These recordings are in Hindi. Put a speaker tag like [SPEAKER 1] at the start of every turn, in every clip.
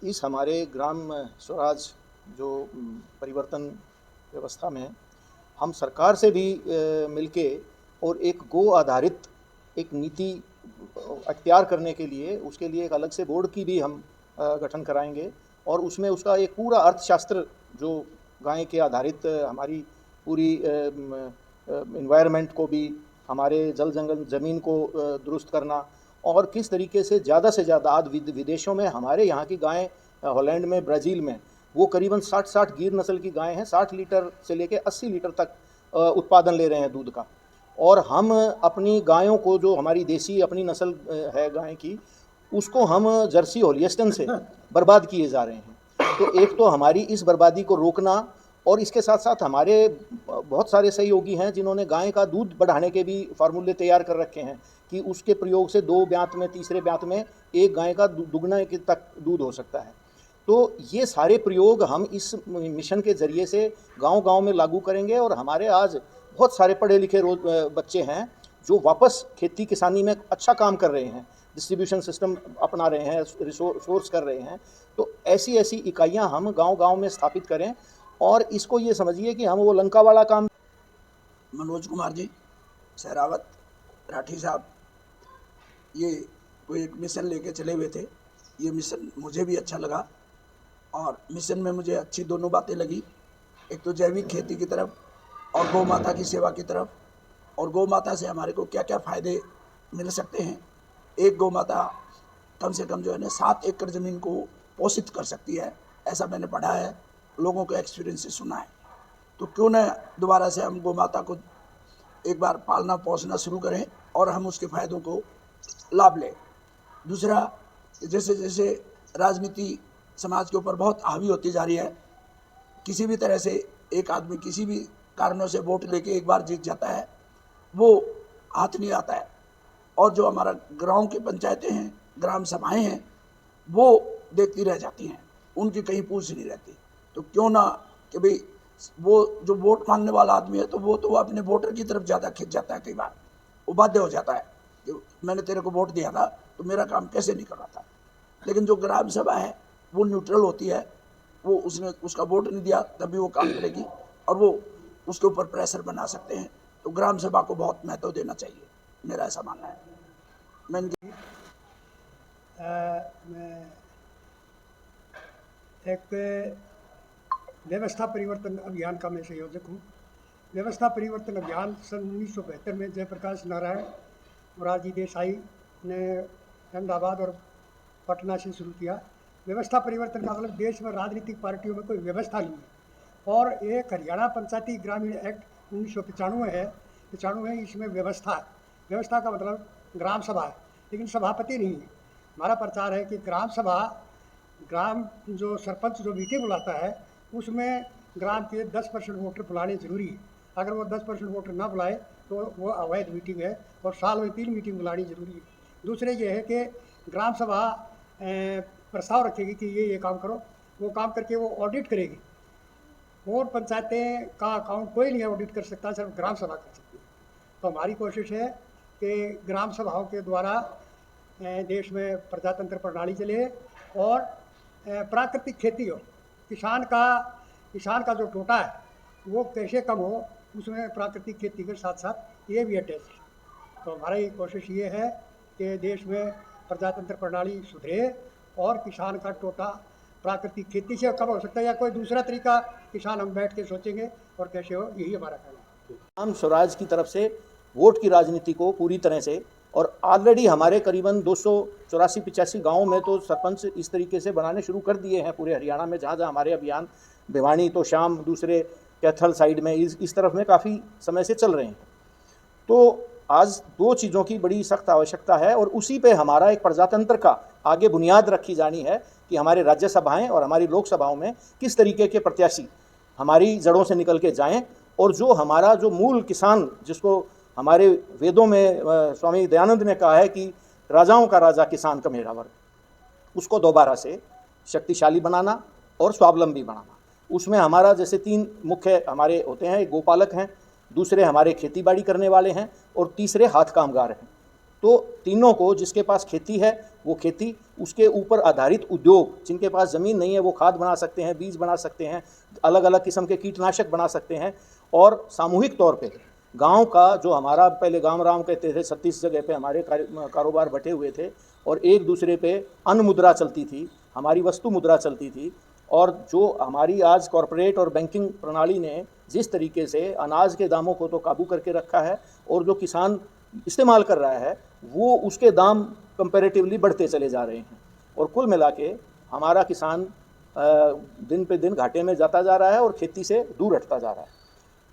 [SPEAKER 1] इस हमारे ग्राम स्वराज जो परिवर्तन व्यवस्था में हम सरकार से भी मिलके और एक गो आधारित एक नीति अख्तियार करने के लिए उसके लिए एक अलग से बोर्ड की भी हम गठन कराएंगे और उसमें उसका एक पूरा अर्थशास्त्र जो गाय के आधारित हमारी पूरी इन्वायरमेंट को भी हमारे जल जंगल ज़मीन को दुरुस्त करना और किस तरीके से ज़्यादा आज विदेशों में हमारे यहाँ की गायें हॉलैंड में ब्राज़ील में वो करीबन 60 गिर नस्ल की गायें हैं, 60 लीटर से लेकर 80 लीटर तक उत्पादन ले रहे हैं दूध का। और हम अपनी गायों को जो हमारी देसी अपनी नस्ल है गाय की उसको हम जर्सी होलिस्टन से बर्बाद किए जा रहे हैं। तो एक तो हमारी इस बर्बादी को रोकना और इसके साथ साथ हमारे बहुत सारे सहयोगी हैं जिन्होंने गाय का दूध बढ़ाने के भी फार्मूले तैयार कर रखे हैं कि उसके प्रयोग से 2 ब्यात में तीसरे ब्यात में एक गाय का दुगना तक दूध हो सकता है। तो ये सारे प्रयोग हम इस मिशन के ज़रिए से गांव-गांव में लागू करेंगे और हमारे आज बहुत सारे पढ़े लिखे बच्चे हैं जो वापस खेती किसानी में अच्छा काम कर रहे हैं, डिस्ट्रीब्यूशन सिस्टम अपना रहे हैं, रिसोर्स कर रहे हैं। तो ऐसी इकाइयाँ हम गांव-गांव में स्थापित करें और इसको ये समझिए कि हम वो लंका वाला काम।
[SPEAKER 2] मनोज कुमार जी, सहरावत, राठी साहब, ये कोई एक मिशन लेके चले हुए थे। ये मिशन मुझे भी अच्छा लगा और मिशन में मुझे अच्छी दोनों बातें लगी। एक तो जैविक खेती की तरफ और गौ माता की सेवा की तरफ, और गौ माता से हमारे को क्या क्या फ़ायदे मिल सकते हैं। एक गौ माता कम से कम जो है ना 7 एकड़ ज़मीन को पोषित कर सकती है, ऐसा मैंने पढ़ा है, लोगों के एक्सपीरियंस से सुना है। तो क्यों न दोबारा से हम गौ माता को एक बार पालना पोसना शुरू करें और हम उसके फ़ायदों को लाभ लें। दूसरा, जैसे जैसे राजनीति समाज के ऊपर बहुत हावी होती जा रही है, किसी भी तरह से एक आदमी किसी भी कारणों से वोट लेके एक बार जीत जाता है, वो हाथ नहीं आता है। और जो हमारा गाँव की पंचायतें हैं, ग्राम सभाएं हैं, वो देखती रह जाती हैं, उनकी कहीं पूछ नहीं रहती। तो क्यों ना कि भाई वो जो वोट मांगने वाला आदमी है तो वो अपने वोटर की तरफ ज़्यादा खिंच जाता है। कई बार वो बाध्य हो जाता है कि मैंने तेरे को वोट दिया था तो मेरा काम कैसे नहीं कर रहा था। लेकिन जो ग्राम सभा है वो न्यूट्रल होती है, वो उसने उसका वोट नहीं दिया तब भी वो काम करेगी और वो उसके ऊपर प्रेशर बना सकते हैं। तो ग्राम सभा को बहुत महत्व देना चाहिए, मेरा ऐसा मानना है। मैं
[SPEAKER 3] एक व्यवस्था परिवर्तन अभियान का मैं संयोजक हूँ। व्यवस्था परिवर्तन अभियान सन 1972 में जयप्रकाश नारायण, मोरारजी देसाई ने अहमदाबाद और पटना से शुरू किया। व्यवस्था परिवर्तन का मतलब देश में राजनीतिक पार्टियों में कोई व्यवस्था नहीं है। और एक हरियाणा पंचायती ग्रामीण एक्ट 1995 है, 95 है, इसमें व्यवस्था है। व्यवस्था का मतलब ग्राम सभा है, लेकिन सभापति नहीं है। हमारा प्रचार है कि ग्राम सभा, ग्राम जो सरपंच जो मीटिंग बुलाता है उसमें ग्राम के 10% वोटर बुलाने जरूरी है। अगर वो 10% वोटर ना बुलाए तो वो अवैध मीटिंग है और साल में 3 मीटिंग बुलानी जरूरी है। दूसरे ये है कि ग्राम सभा प्रस्ताव रखेगी कि ये काम करो, वो काम करके वो ऑडिट करेगी। और पंचायतें का अकाउंट कोई नहीं ऑडिट कर सकता, सिर्फ ग्राम सभा कर सकती है। तो हमारी कोशिश है कि ग्राम सभाओं के द्वारा देश में प्रजातंत्र प्रणाली चले और प्राकृतिक खेती हो। किसान का जो टोटा है वो कैसे कम हो, उसमें प्राकृतिक खेती के साथ साथ ये भी अटैच है। तो हमारी कोशिश ये है कि देश में प्रजातंत्र प्रणाली सुधरे और किसान का टोटा प्राकृतिक खेती से कम हो सकता है या कोई दूसरा तरीका किसान हम बैठ के सोचेंगे और कैसे हो, यही हमारा कहना है।
[SPEAKER 1] ग्राम स्वराज की तरफ से वोट की राजनीति को पूरी तरह से, और ऑलरेडी हमारे करीबन 284-85 गाँवों में तो सरपंच इस तरीके से बनाने शुरू कर दिए हैं पूरे हरियाणा में। जहाँ हमारे अभियान भिवानी तो शाम, दूसरे कैथल साइड में इस तरफ में काफ़ी समय से चल रहे हैं। तो आज 2 चीज़ों की बड़ी सख्त आवश्यकता है और उसी पे हमारा एक प्रजातंत्र का आगे बुनियाद रखी जानी है कि हमारे राज्यसभाएं और हमारी लोकसभाओं में किस तरीके के प्रत्याशी हमारी जड़ों से निकल के जाएं और जो हमारा जो मूल किसान, जिसको हमारे वेदों में स्वामी दयानंद ने कहा है कि राजाओं का राजा किसान का मेरा वर्ग, उसको दोबारा से शक्तिशाली बनाना और स्वावलंबी बनाना। उसमें हमारा जैसे 3 मुख्य हमारे होते हैं, एक गोपालक हैं, दूसरे हमारे खेती बाड़ी करने वाले हैं और तीसरे हाथ कामगार हैं। तो तीनों को, जिसके पास खेती है वो खेती, उसके ऊपर आधारित उद्योग, जिनके पास ज़मीन नहीं है वो खाद बना सकते हैं, बीज बना सकते हैं, अलग अलग किस्म के कीटनाशक बना सकते हैं। और सामूहिक तौर पे गांव का जो हमारा पहले गांव राम कहते थे, 36 जगह पे हमारे कारोबार बटे हुए थे और एक दूसरे पे अन्न मुद्रा चलती थी, हमारी वस्तु मुद्रा चलती थी। और जो हमारी आज कॉरपोरेट और बैंकिंग प्रणाली ने जिस तरीके से अनाज के दामों को तो काबू करके रखा है, और जो किसान इस्तेमाल कर रहा है वो उसके दाम कंपैरेटिवली बढ़ते चले जा रहे हैं, और कुल मिला के हमारा किसान दिन पे दिन घाटे में जाता जा रहा है और खेती से दूर हटता जा रहा है।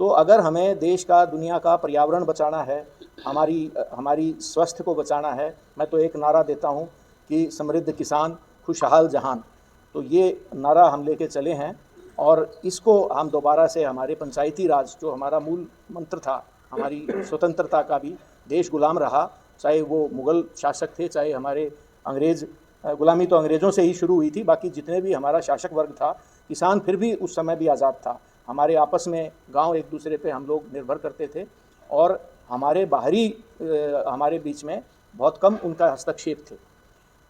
[SPEAKER 1] तो अगर हमें देश का, दुनिया का पर्यावरण बचाना है, हमारी स्वास्थ्य को बचाना है, मैं तो एक नारा देता हूँ कि समृद्ध किसान खुशहाल जहान। तो ये नारा हम लेके चले हैं, और इसको हम दोबारा से हमारे पंचायती राज, जो हमारा मूल मंत्र था, हमारी स्वतंत्रता का भी देश गुलाम रहा, चाहे वो मुग़ल शासक थे, चाहे हमारे अंग्रेज़, गुलामी तो अंग्रेज़ों से ही शुरू हुई थी, बाकी जितने भी हमारा शासक वर्ग था, किसान फिर भी उस समय भी आज़ाद था। हमारे आपस में गांव एक दूसरे पे हम लोग निर्भर करते थे, और हमारे बाहरी हमारे बीच में बहुत कम उनका हस्तक्षेप थे।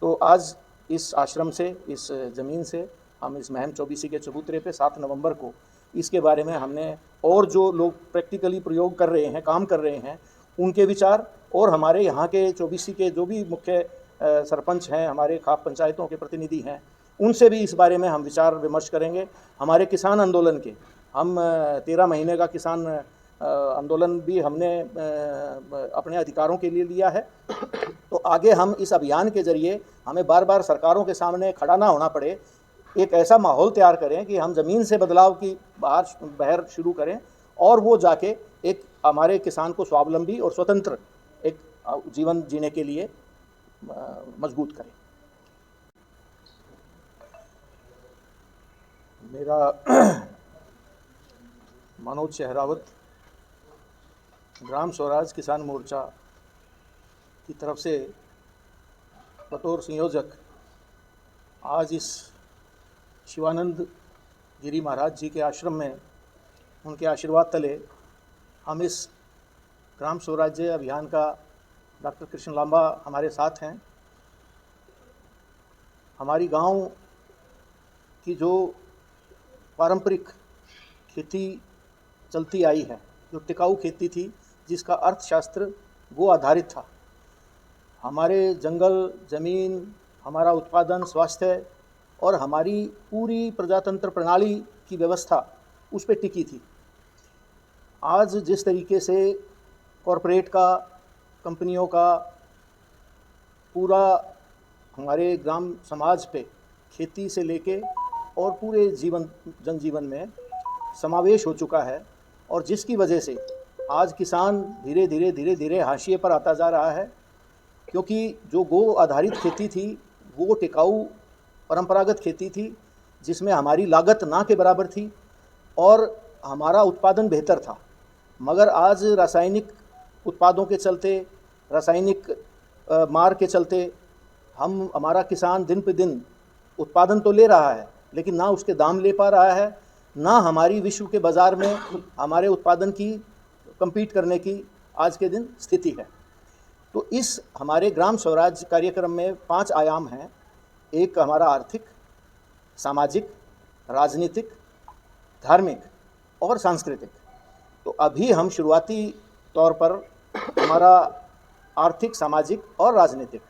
[SPEAKER 1] तो आज इस आश्रम से, इस ज़मीन से हम इस महम चौबीसी के चबूतरे पे 7 नवंबर को इसके बारे में हमने, और जो लोग प्रैक्टिकली प्रयोग कर रहे हैं, काम कर रहे हैं, उनके विचार, और हमारे यहाँ के चौबीसी के जो भी मुख्य सरपंच हैं, हमारे खाप पंचायतों के प्रतिनिधि हैं, उनसे भी इस बारे में हम विचार विमर्श करेंगे। हमारे किसान आंदोलन के, हम 13 महीने का किसान आंदोलन भी हमने अपने अधिकारों के लिए लिया है। तो आगे हम इस अभियान के ज़रिए, हमें बार बार सरकारों के सामने खड़ा ना होना पड़े, एक ऐसा माहौल तैयार करें कि हम ज़मीन से बदलाव की बहर शुरू करें, और वो जाके एक हमारे किसान को स्वावलंबी और स्वतंत्र एक जीवन जीने के लिए मजबूत करें। मेरा मनोज शहरावत, ग्राम स्वराज किसान मोर्चा की तरफ से बतौर संयोजक आज इस शिवानंद गिरी महाराज जी के आश्रम में, उनके आशीर्वाद तले, हम इस ग्राम स्वराज्य अभियान का, डॉक्टर कृष्ण लांबा हमारे साथ हैं। हमारी गांव की जो पारंपरिक खेती चलती आई है, जो टिकाऊ खेती थी, जिसका अर्थशास्त्र वो आधारित था, हमारे जंगल, ज़मीन, हमारा उत्पादन, स्वास्थ्य और हमारी पूरी प्रजातंत्र प्रणाली की व्यवस्था उस पर टिकी थी। आज जिस तरीके से कॉरपोरेट का, कंपनियों का पूरा हमारे ग्राम समाज पे, खेती से लेके और पूरे जनजीवन में समावेश हो चुका है, और जिसकी वजह से आज किसान धीरे धीरे हाशिए पर आता जा रहा है, क्योंकि जो गो आधारित खेती थी वो टिकाऊ परंपरागत खेती थी, जिसमें हमारी लागत ना के बराबर थी और हमारा उत्पादन बेहतर था। मगर आज रासायनिक उत्पादों के चलते, रासायनिक मार के चलते, हमारा किसान दिन पे दिन उत्पादन तो ले रहा है, लेकिन ना उसके दाम ले पा रहा है, ना हमारी विश्व के बाज़ार में हमारे उत्पादन की कम्पीट करने की आज के दिन स्थिति है। तो इस हमारे ग्राम स्वराज कार्यक्रम में 5 आयाम हैं। एक हमारा आर्थिक, सामाजिक, राजनीतिक, धार्मिक और सांस्कृतिक। तो अभी हम शुरुआती तौर पर हमारा आर्थिक, सामाजिक और राजनीतिक,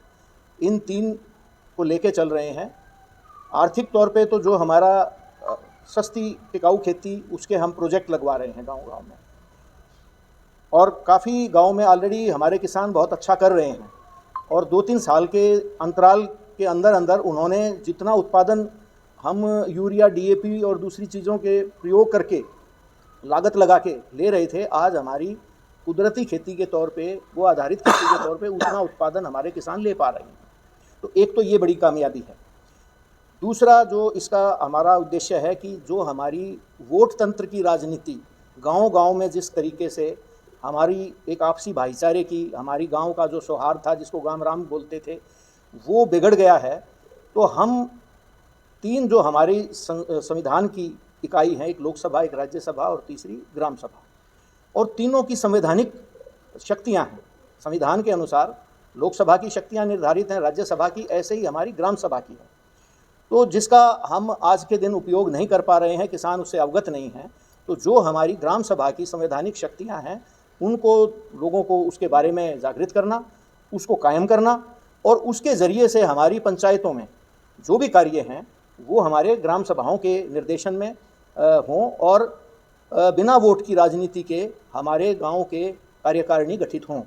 [SPEAKER 1] इन 3 को लेके चल रहे हैं। आर्थिक तौर पे तो जो हमारा सस्ती टिकाऊ खेती, उसके हम प्रोजेक्ट लगवा रहे हैं गांव-गांव में, और काफ़ी गांव में ऑलरेडी हमारे किसान बहुत अच्छा कर रहे हैं, और 2-3 साल के अंतराल के अंदर अंदर उन्होंने जितना उत्पादन हम यूरिया, डीएपी और दूसरी चीज़ों के प्रयोग करके लागत लगा के ले रहे थे, आज हमारी कुदरती खेती के तौर पे, वो आधारित खेती के तौर पे उतना उत्पादन हमारे किसान ले पा रहे हैं। तो एक तो ये बड़ी कामयाबी है। दूसरा जो इसका हमारा उद्देश्य है कि जो हमारी वोट तंत्र की राजनीति गांव-गांव में जिस तरीके से हमारी एक आपसी भाईचारे की, हमारी गांव का जो सौहार्द था, जिसको गाम राम बोलते थे, वो बिगड़ गया है। तो हम 3 जो हमारी संविधान की इकाई हैं, एक लोकसभा, एक राज्यसभा और तीसरी ग्राम सभा, और तीनों की संवैधानिक शक्तियां हैं। संविधान के अनुसार लोकसभा की शक्तियाँ निर्धारित हैं, राज्यसभा की, ऐसे ही हमारी ग्राम सभा की है। तो जिसका हम आज के दिन उपयोग नहीं कर पा रहे हैं, किसान उससे अवगत नहीं हैं, तो जो हमारी ग्राम सभा की संवैधानिक शक्तियाँ हैं, उनको, लोगों को उसके बारे में जागृत करना, उसको कायम करना, और उसके ज़रिए से हमारी पंचायतों में जो भी कार्य हैं वो हमारे ग्राम सभाओं के निर्देशन में हों, और बिना वोट की राजनीति के हमारे गाँव के कार्यकारिणी गठित हों।